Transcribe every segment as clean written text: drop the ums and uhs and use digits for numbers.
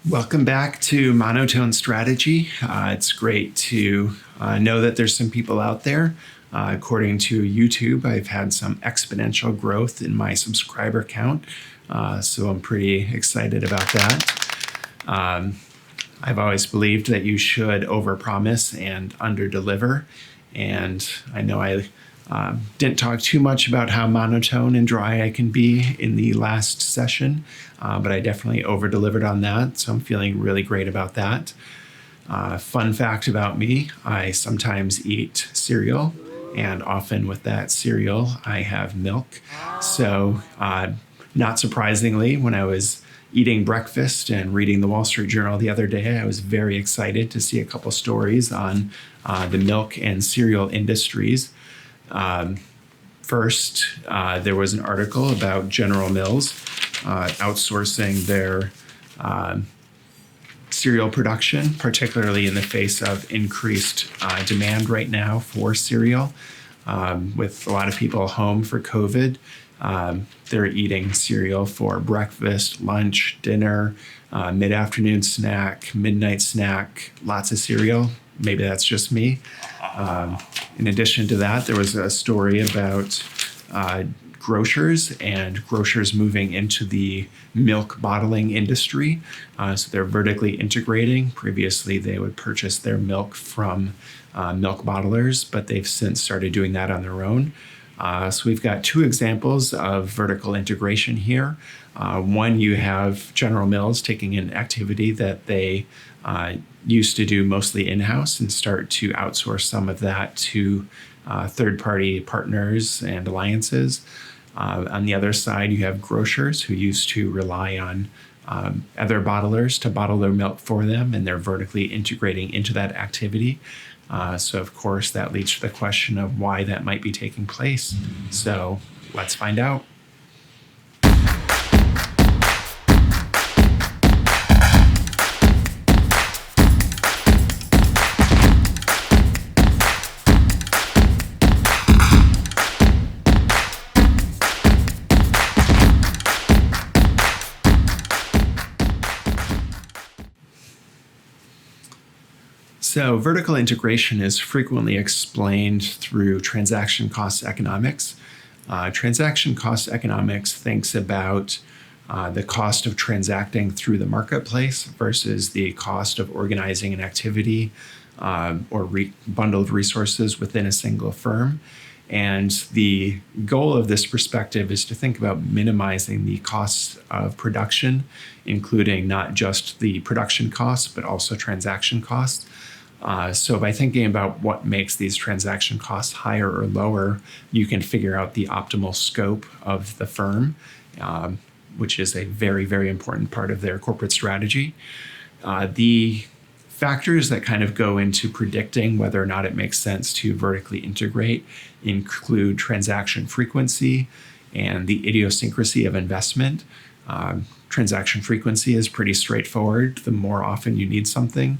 Welcome back to Monotone Strategy. It's great to know that there's some people out there. According to YouTube, I've had some exponential growth in my subscriber count, so I'm pretty excited about that. I've always believed that you should overpromise and underdeliver, and I know I didn't talk too much about how monotone and dry I can be in the last session, but I definitely over-delivered on that, so I'm feeling really great about that. Fun fact about me, I sometimes eat cereal, and often with that cereal, I have milk. So not surprisingly, when I was eating breakfast and reading the Wall Street Journal the other day, I was very excited to see a couple stories on the milk and cereal industries. First, there was an article about General Mills outsourcing their cereal production, particularly in the face of increased demand right now for cereal. With a lot of people home for COVID, they're eating cereal for breakfast, lunch, dinner, mid-afternoon snack, midnight snack, lots of cereal. Maybe that's just me. In addition to that, there was a story about grocers and grocers moving into the milk bottling industry. So they're vertically integrating. Previously, they would purchase their milk from milk bottlers, but they've since started doing that on their own. So we've got two examples of vertical integration here. One, you have General Mills taking an activity that they used to do mostly in-house and start to outsource some of that to third-party partners and alliances. On the other side, you have grocers who used to rely on other bottlers to bottle their milk for them, and they're vertically integrating into that activity. So, of course, that leads to the question of why that might be taking place. So let's find out. So vertical integration is frequently explained through transaction cost economics. Transaction cost economics thinks about the cost of transacting through the marketplace versus the cost of organizing an activity or bundled resources within a single firm. And the goal of this perspective is to think about minimizing the costs of production, including not just the production costs, but also transaction costs. So by thinking about what makes these transaction costs higher or lower, you can figure out the optimal scope of the firm, which is a very, very important part of their corporate strategy. The factors that kind of go into predicting whether or not it makes sense to vertically integrate include transaction frequency and the idiosyncrasy of investment. Transaction frequency is pretty straightforward. The more often you need something,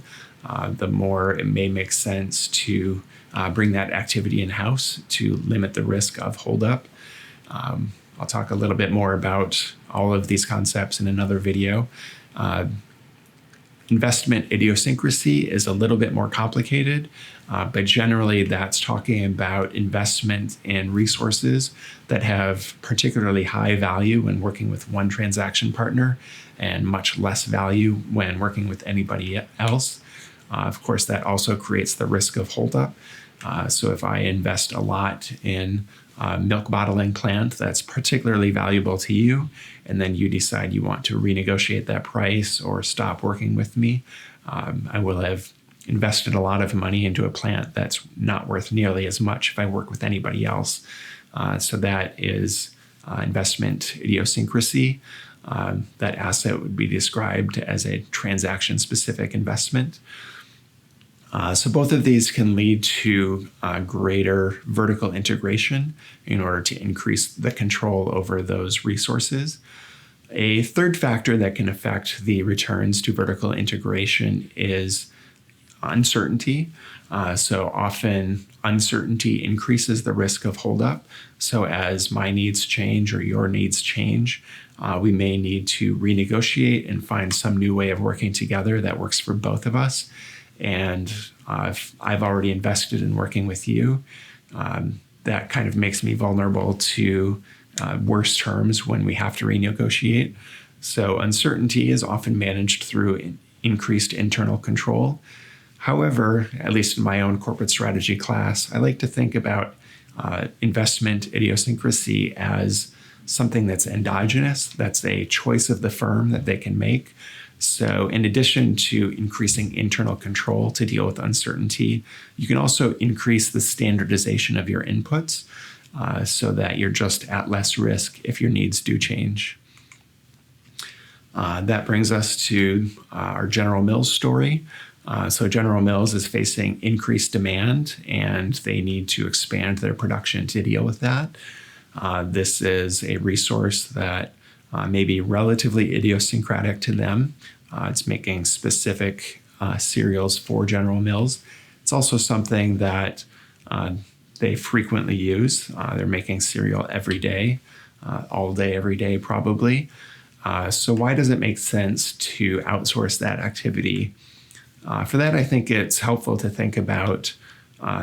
the more it may make sense to bring that activity in-house to limit the risk of holdup. I'll talk a little bit more about all of these concepts in another video. Investment idiosyncrasy is a little bit more complicated, but generally that's talking about investment in resources that have particularly high value when working with one transaction partner and much less value when working with anybody else. Of course, that also creates the risk of holdup. So if I invest a lot in a milk bottling plant that's particularly valuable to you, and then you decide you want to renegotiate that price or stop working with me, I will have invested a lot of money into a plant that's not worth nearly as much if I work with anybody else. So that is investment idiosyncrasy. That asset would be described as a transaction-specific investment. So both of these can lead to greater vertical integration in order to increase the control over those resources. A third factor that can affect the returns to vertical integration is uncertainty. So often uncertainty increases the risk of holdup. So as my needs change or your needs change, we may need to renegotiate and find some new way of working together that works for both of us. And if I've already invested in working with you, that kind of makes me vulnerable to worse terms when we have to renegotiate. So uncertainty is often managed through increased internal control. However, at least in my own corporate strategy class, I like to think about investment idiosyncrasy as something that's endogenous, that's a choice of the firm that they can make. So in addition to increasing internal control to deal with uncertainty, you can also increase the standardization of your inputs so that you're just at less risk if your needs do change. That brings us to our General Mills story. So General Mills is facing increased demand and they need to expand their production to deal with that. This is a resource that may be relatively idiosyncratic to them. It's making specific cereals for General Mills. It's also something that they frequently use. They're making cereal every day, all day, every day probably. So why does it make sense to outsource that activity? For that, I think it's helpful to think about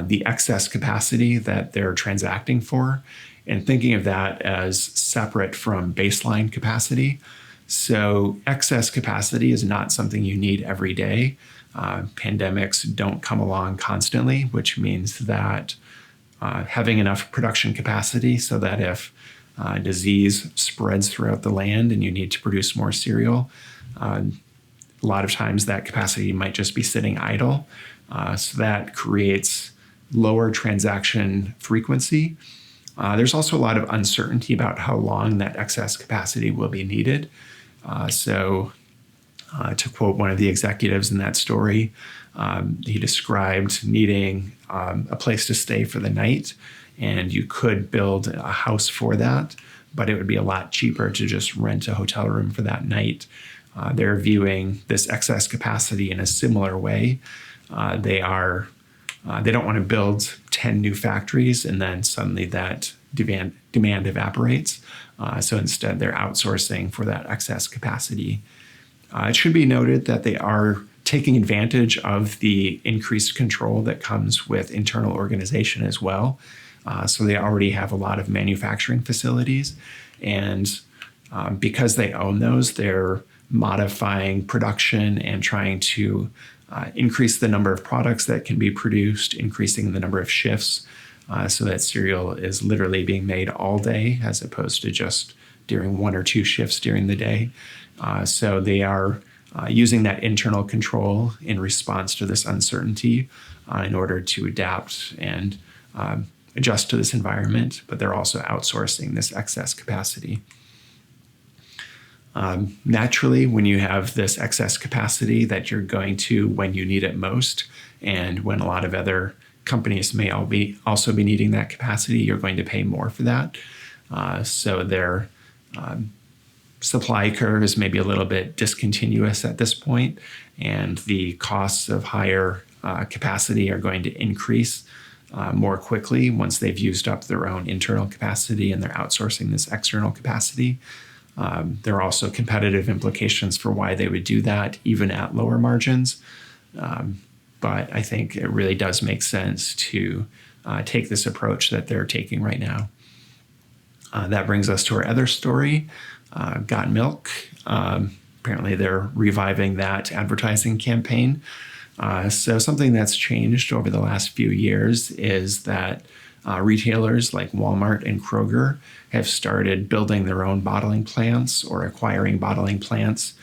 the excess capacity that they're transacting for and thinking of that as separate from baseline capacity. So excess capacity is not something you need every day. Pandemics don't come along constantly, which means that having enough production capacity so that if disease spreads throughout the land and you need to produce more cereal, a lot of times that capacity might just be sitting idle. So that creates lower transaction frequency. There's also a lot of uncertainty about how long that excess capacity will be needed. So to quote one of the executives in that story, he described needing a place to stay for the night, and you could build a house for that, but it would be a lot cheaper to just rent a hotel room for that night. They're viewing this excess capacity in a similar way. They don't want to build 10 new factories and then suddenly that demand evaporates. So instead, they're outsourcing for that excess capacity. It should be noted that they are taking advantage of the increased control that comes with internal organization as well. So they already have a lot of manufacturing facilities. And because they own those, they're modifying production and trying to increase the number of products that can be produced, increasing the number of shifts, so that cereal is literally being made all day as opposed to just during one or two shifts during the day. So they are using that internal control in response to this uncertainty in order to adapt and adjust to this environment, but they're also outsourcing this excess capacity. Naturally, when you have this excess capacity that you're going to when you need it most, and when a lot of other companies may also be needing that capacity, you're going to pay more for that. So their supply curve is maybe a little bit discontinuous at this point, and the costs of higher capacity are going to increase more quickly once they've used up their own internal capacity and they're outsourcing this external capacity. There are also competitive implications for why they would do that, even at lower margins. But I think it really does make sense to take this approach that they're taking right now. That brings us to our other story, Got Milk. Apparently they're reviving that advertising campaign. So something that's changed over the last few years is that retailers like Walmart and Kroger have started building their own bottling plants or acquiring bottling plants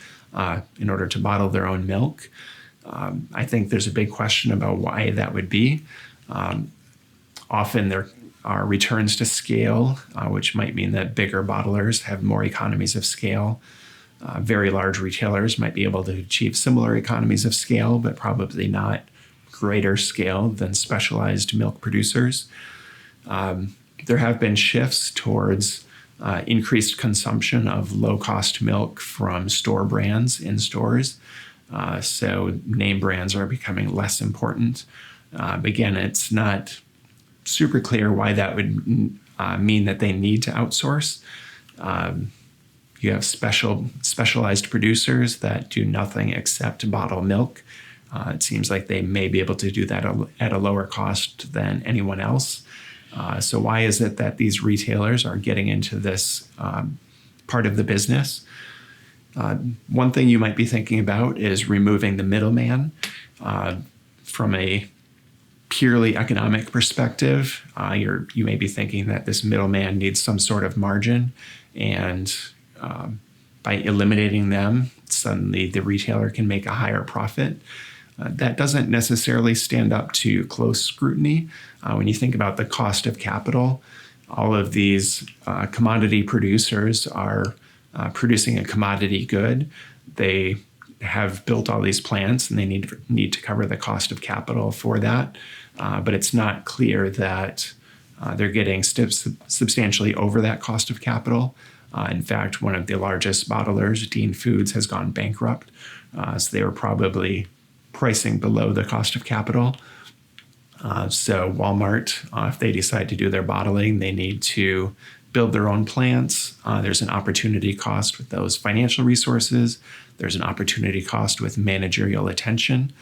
in order to bottle their own milk. I think there's a big question about why that would be. Often there are returns to scale, which might mean that bigger bottlers have more economies of scale. Very large retailers might be able to achieve similar economies of scale, but probably not greater scale than specialized milk producers. There have been shifts towards increased consumption of low-cost milk from store brands in stores. So name brands are becoming less important. Again, it's not super clear why that would mean that they need to outsource. You have specialized producers that do nothing except bottle milk. It seems like they may be able to do that at a lower cost than anyone else. So why is it that these retailers are getting into this part of the business? One thing you might be thinking about is removing the middleman. From a purely economic perspective, you may be thinking that this middleman needs some sort of margin, and by eliminating them, suddenly the retailer can make a higher profit. That doesn't necessarily stand up to close scrutiny. When you think about the cost of capital, all of these commodity producers are producing a commodity good. They have built all these plants and they need to cover the cost of capital for that. But it's not clear that they're getting substantially over that cost of capital. In fact, one of the largest bottlers, Dean Foods, has gone bankrupt. So they were probably pricing below the cost of capital. So Walmart, if they decide to do their bottling, they need to build their own plants. There's an opportunity cost with those financial resources. There's an opportunity cost with managerial attention.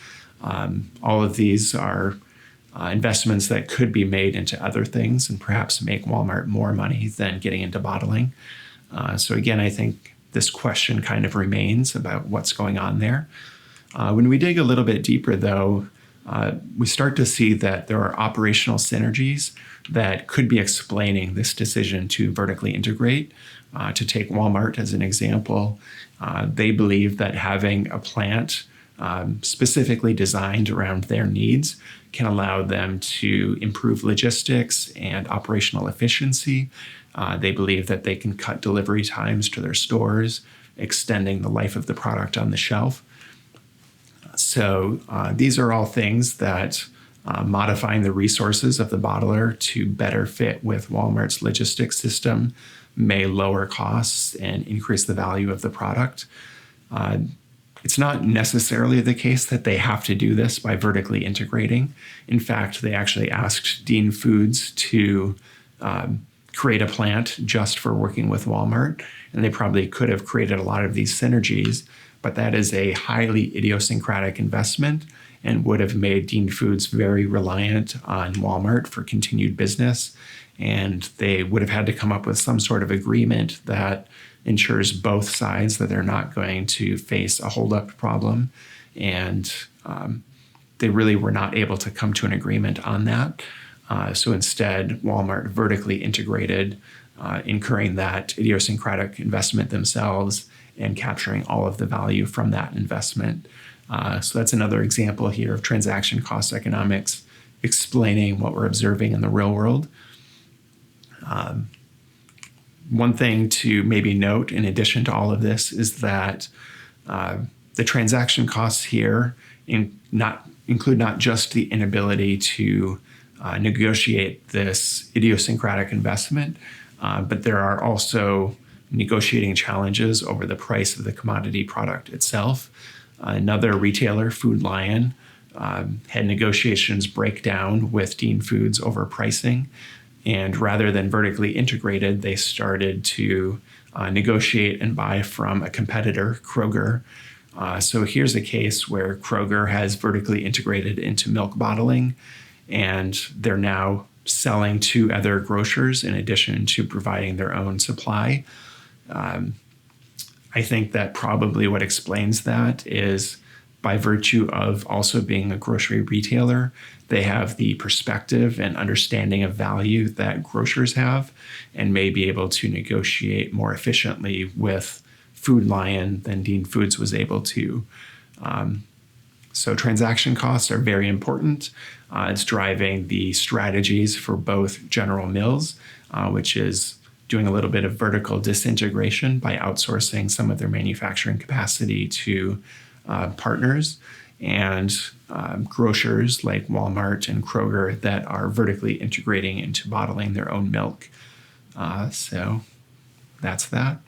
All of these are investments that could be made into other things and perhaps make Walmart more money than getting into bottling. So again, I think this question kind of remains about what's going on there. When we dig a little bit deeper, though, we start to see that there are operational synergies that could be explaining this decision to vertically integrate. To take Walmart as an example, they believe that having a plant specifically designed around their needs can allow them to improve logistics and operational efficiency. They believe that they can cut delivery times to their stores, extending the life of the product on the shelf. So these are all things that modifying the resources of the bottler to better fit with Walmart's logistics system may lower costs and increase the value of the product. It's not necessarily the case that they have to do this by vertically integrating. In fact, they actually asked Dean Foods to create a plant just for working with Walmart, and they probably could have created a lot of these synergies, but that is a highly idiosyncratic investment and would have made Dean Foods very reliant on Walmart for continued business. And they would have had to come up with some sort of agreement that ensures both sides that they're not going to face a holdup problem. And they really were not able to come to an agreement on that. So instead, Walmart vertically integrated, incurring that idiosyncratic investment themselves and capturing all of the value from that investment. So that's another example here of transaction cost economics explaining what we're observing in the real world. One thing to maybe note in addition to all of this is that the transaction costs here include not just the inability to negotiate this idiosyncratic investment, but there are also negotiating challenges over the price of the commodity product itself. Another retailer, Food Lion, had negotiations break down with Dean Foods over pricing. And rather than vertically integrated, they started to negotiate and buy from a competitor, Kroger. So here's a case where Kroger has vertically integrated into milk bottling, and they're now selling to other grocers in addition to providing their own supply. I think that probably what explains that is by virtue of also being a grocery retailer, they have the perspective and understanding of value that grocers have and may be able to negotiate more efficiently with Food Lion than Dean Foods was able to. So transaction costs are very important. It's driving the strategies for both General Mills, which is doing a little bit of vertical disintegration by outsourcing some of their manufacturing capacity to partners, and grocers like Walmart and Kroger that are vertically integrating into bottling their own milk. So that's that.